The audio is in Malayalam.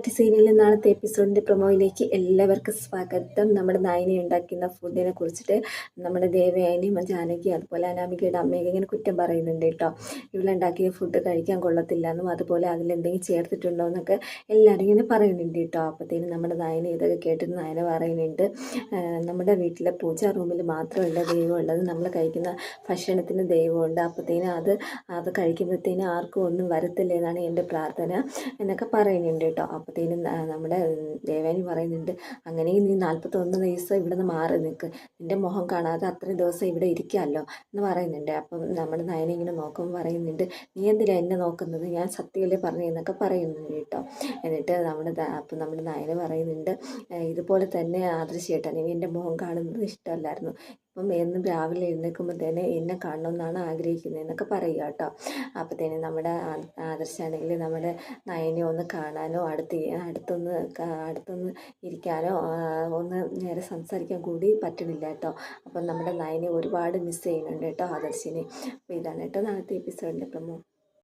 മറ്റ് സീരിയലിലെ നാളത്തെ എപ്പിസോഡിൻ്റെ പ്രൊമോയിലേക്ക് എല്ലാവർക്കും സ്വാഗതം. നമ്മുടെ നായിനി ഉണ്ടാക്കുന്ന ഫുഡിനെ കുറിച്ചിട്ട് നമ്മുടെ ദേവയാനിയും ജാനകി അതുപോലെ അനാമികയുടെ അമ്മയൊക്കെ ഇങ്ങനെ കുറ്റം പറയുന്നുണ്ട് കേട്ടോ. ഇവളുണ്ടാക്കിയ ഫുഡ് കഴിക്കാൻ കൊള്ളത്തില്ല എന്നും അതുപോലെ അതിലെന്തെങ്കിലും ചേർത്തിട്ടുണ്ടോ എന്നൊക്കെ എല്ലാവരും ഇങ്ങനെ പറയുന്നുണ്ട് കേട്ടോ. അപ്പോഴത്തേനും നമ്മുടെ നായിനി ഇതൊക്കെ കേട്ടിട്ട് നായന പറയുന്നുണ്ട്, നമ്മുടെ വീട്ടിലെ പൂജാ റൂമിൽ മാത്രമല്ല ദൈവമുള്ളത്, നമ്മൾ കഴിക്കുന്ന ഭക്ഷണത്തിന് ദൈവമുണ്ട്. അപ്പോഴത്തേനും അത് കഴിക്കുമ്പോഴത്തേനും ആർക്കും ഒന്നും വരത്തില്ല എന്നാണ് എൻ്റെ പ്രാർത്ഥന എന്നൊക്കെ പറയുന്നുണ്ട് കേട്ടോ. അപ്പോഴത്തേനും നമ്മുടെ ദേവാനി പറയുന്നുണ്ട്, അങ്ങനെയും നീ 41 ദിവസം ഇവിടെ നിന്ന് മാറി നിൽക്ക്, നിൻ്റെ മുഖം കാണാതെ അത്രയും ദിവസം ഇവിടെ ഇരിക്കാമല്ലോ എന്ന് പറയുന്നുണ്ട്. അപ്പം നമ്മുടെ നയനെ ഇങ്ങനെ നോക്കുമ്പോൾ പറയുന്നുണ്ട്, നീ എന്തിനാ എന്നെ നോക്കുന്നത്, ഞാൻ സത്യമല്ലേ പറഞ്ഞതെന്നൊക്കെ പറയുന്നുണ്ട് കേട്ടോ. എന്നിട്ട് നമ്മുടെ നയന പറയുന്നുണ്ട്, ഇതുപോലെ തന്നെ ആദർശേട്ടൻ എൻ്റെ മുഖം കാണുന്നത് ഇഷ്ടമല്ലായിരുന്നു, ഇപ്പം എന്നും രാവിലെ എഴുന്നേൽക്കുമ്പോൾ തന്നെ എന്നെ കാണണമെന്നാണ് ആഗ്രഹിക്കുന്നതെന്നൊക്കെ പറയുക കേട്ടോ. അപ്പോഴത്തേനും നമ്മുടെ ആദർശാണെങ്കിൽ നമ്മുടെ നയനെ ഒന്ന് കാണാനോ അടുത്തൊന്ന് ഇരിക്കാനോ ഒന്ന് നേരെ സംസാരിക്കാൻ കൂടി പറ്റണില്ല കേട്ടോ. അപ്പം നമ്മുടെ നയനെ ഒരുപാട് മിസ് ചെയ്യുന്നുണ്ട് കേട്ടോ ആദർശിനെ. അപ്പോൾ ഇതാണ് കേട്ടോ നാളത്തെ എപ്പിസോഡിൻ്റെ പ്രമോ.